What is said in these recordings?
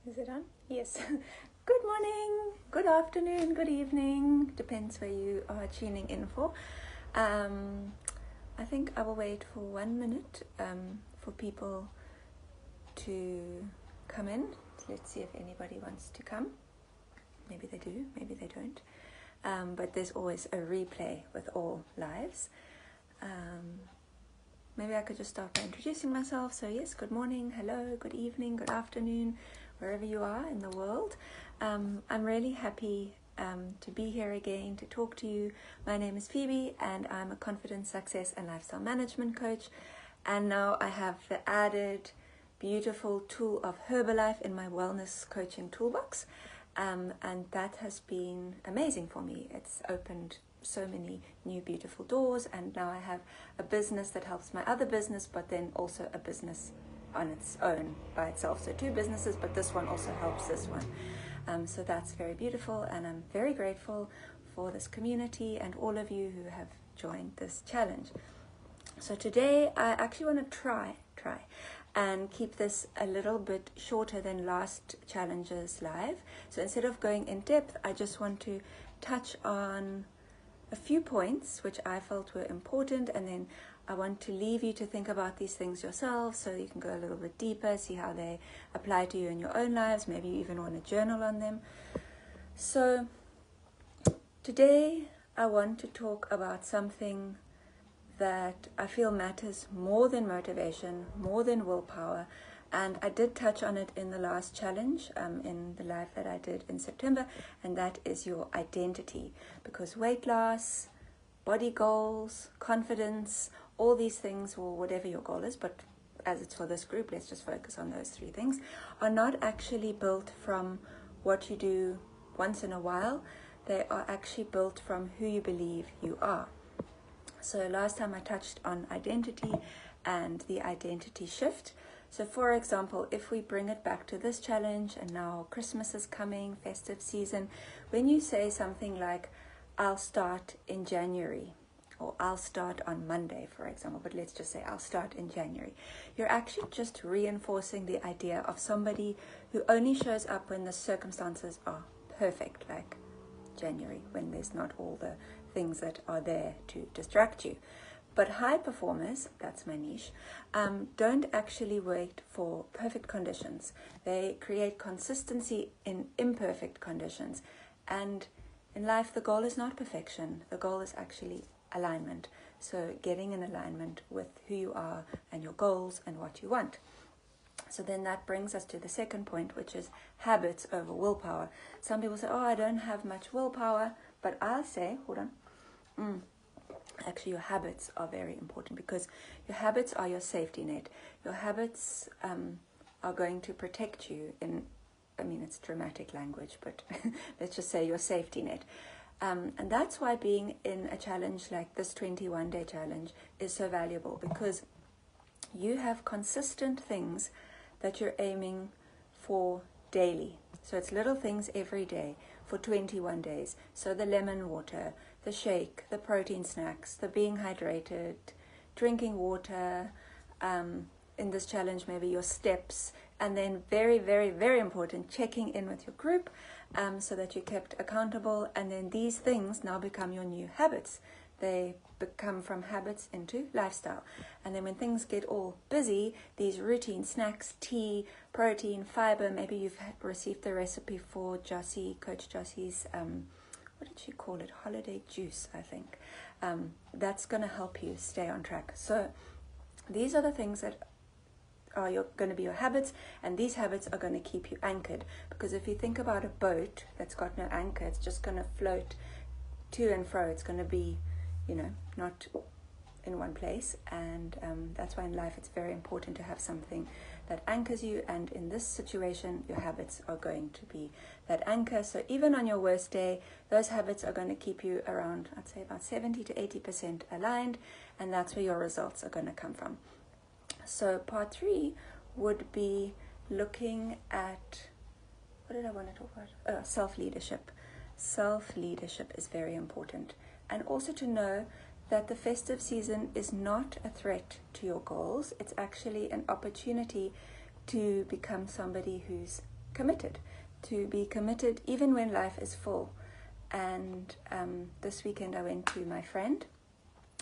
Is it on? Yes. Good morning, good afternoon, good evening. Depends where you are tuning in for. I think I will wait for 1 minute for people to come in. Let's see if anybody wants to come. Maybe they do, maybe they don't. But there's always a replay with all lives. Maybe I could just start by introducing myself. So yes, good morning, hello, good evening, good afternoon, wherever you are in the world. I'm really happy to be here again to talk to you. My name is Phoebe and I'm a confidence, success and lifestyle management coach. And now I have the added beautiful tool of Herbalife in my wellness coaching toolbox. And that has been amazing for me. It's opened so many new beautiful doors, and now I have a business that helps my other business, but then also a business on its own by itself. So 2 businesses, but this one also helps this one. So that's very beautiful, and I'm very grateful for this community and all of you who have joined this challenge. So today I actually want to try and keep this a little bit shorter than last challenges live. So instead of going in depth, I just want to touch on a few points which I felt were important, and then I want to leave you to think about these things yourselves so you can go a little bit deeper, see how they apply to you in your own lives. Maybe you even want to journal on them. So today I want to talk about something that I feel matters more than motivation, more than willpower. And I did touch on it in the last challenge, in the live that I did in September, and that is your identity. Because weight loss, body goals, confidence, all these things, or whatever your goal is, but as it's for this group, let's just focus on those 3 things, are not actually built from what you do once in a while. They are actually built from who you believe you are. So last time I touched on identity and the identity shift. So for example, if we bring it back to this challenge, and now Christmas is coming, festive season, when you say something like, I'll start in January, or I'll start on Monday, for example, but let's just say I'll start in January, you're actually just reinforcing the idea of somebody who only shows up when the circumstances are perfect, like January, when there's not all the things that are there to distract you. But high performers, that's my niche, don't actually wait for perfect conditions. They create consistency in imperfect conditions. And in life, the goal is not perfection. The goal is actually alignment. So getting in alignment with who you are and your goals and what you want. So then that brings us to the second point, which is habits over willpower. Some people say, oh, I don't have much willpower. But I'll say, hold on. Actually, your habits are very important, because your habits are your safety net. Your habits are going to protect you in, it's dramatic language, but let's just say your safety net. And that's why being in a challenge like this 21-day challenge is so valuable, because you have consistent things that you're aiming for daily. So it's little things every day for 21 days. So the lemon water, the shake, the protein snacks, the being hydrated, drinking water, in this challenge maybe your steps, and then very, very, very important, checking in with your group so that you're kept accountable. And then these things now become your new habits. They become from habits into lifestyle. And then when things get all busy, these routine snacks, tea, protein, fiber, maybe you've received the recipe for Coach Jossie's, what did she call it? Holiday juice, I think. That's going to help you stay on track. So these are the things that are going to be your habits, and these habits are going to keep you anchored. Because if you think about a boat that's got no anchor, it's just going to float to and fro. It's going to be, not in one place. And that's why in life it's very important to have something that anchors you. And in this situation, your habits are going to be that anchor. So even on your worst day, those habits are going to keep you around, I'd say about 70 to 80% aligned. And that's where your results are going to come from. So part 3 would be looking at, what did I want to talk about? Self-leadership. Self-leadership is very important. And also to know that the festive season is not a threat to your goals. It's actually an opportunity to become somebody who's committed, even when life is full. And this weekend I went to my friend,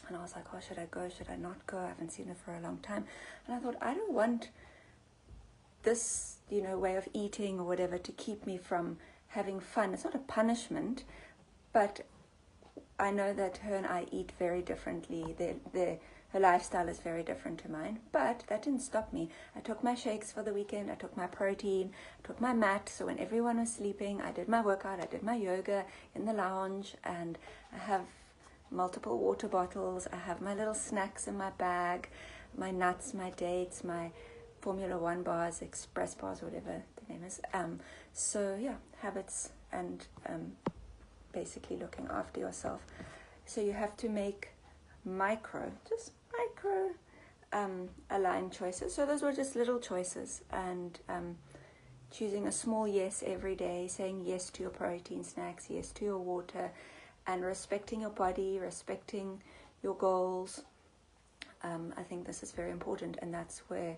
and I was like, oh, should I go? Should I not go? I haven't seen her for a long time. And I thought, I don't want this, way of eating or whatever to keep me from having fun. It's not a punishment, but I know that her and I eat very differently. Her lifestyle is very different to mine, but that didn't stop me. I took my shakes for the weekend. I took my protein. I took my mat. So when everyone was sleeping, I did my workout. I did my yoga in the lounge, and I have multiple water bottles. I have my little snacks in my bag, my nuts, my dates, my Formula One bars, Express bars, whatever the name is. So yeah, habits and basically looking after yourself. So you have to make micro aligned choices. So those were just little choices, and choosing a small yes every day, saying yes to your protein snacks, yes to your water, and respecting your body, respecting your goals. I think this is very important, and that's where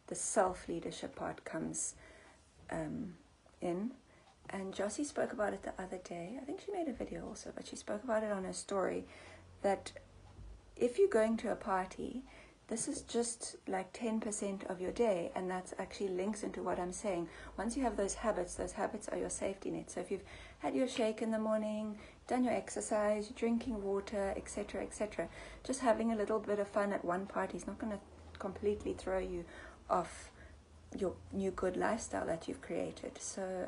the self-leadership part comes in. And Josie spoke about it the other day. I think she made a video also, but she spoke about it on her story, that if you're going to a party, this is just like 10% of your day, and that actually links into what I'm saying. Once you have those habits are your safety net. So if you've had your shake in the morning, done your exercise, drinking water, etc., etc., just having a little bit of fun at one party is not going to completely throw you off your new good lifestyle that you've created. So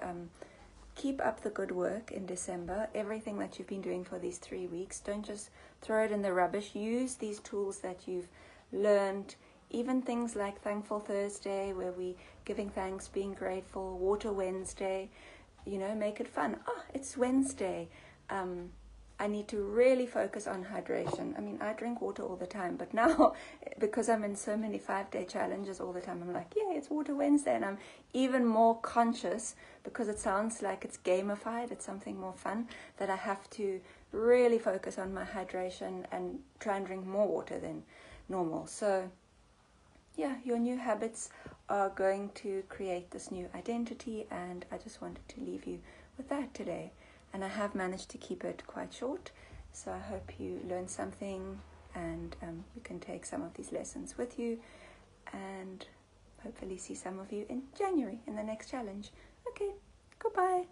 keep up the good work in December. Everything that you've been doing for these 3 weeks, don't just throw it in the rubbish. Use these tools that you've learned, even things like Thankful Thursday, where we giving thanks, being grateful, Water Wednesday, make it fun. It's Wednesday. I need to really focus on hydration. I mean, I drink water all the time, but now, because I'm in so many 5-day challenges all the time, I'm like, yeah, it's Water Wednesday, and I'm even more conscious, because it sounds like it's gamified, it's something more fun, that I have to really focus on my hydration and try and drink more water than normal. So yeah, your new habits are going to create this new identity, and I just wanted to leave you with that today. And I have managed to keep it quite short, so I hope you learned something, and you can take some of these lessons with you, and hopefully see some of you in January in the next challenge. Okay, goodbye.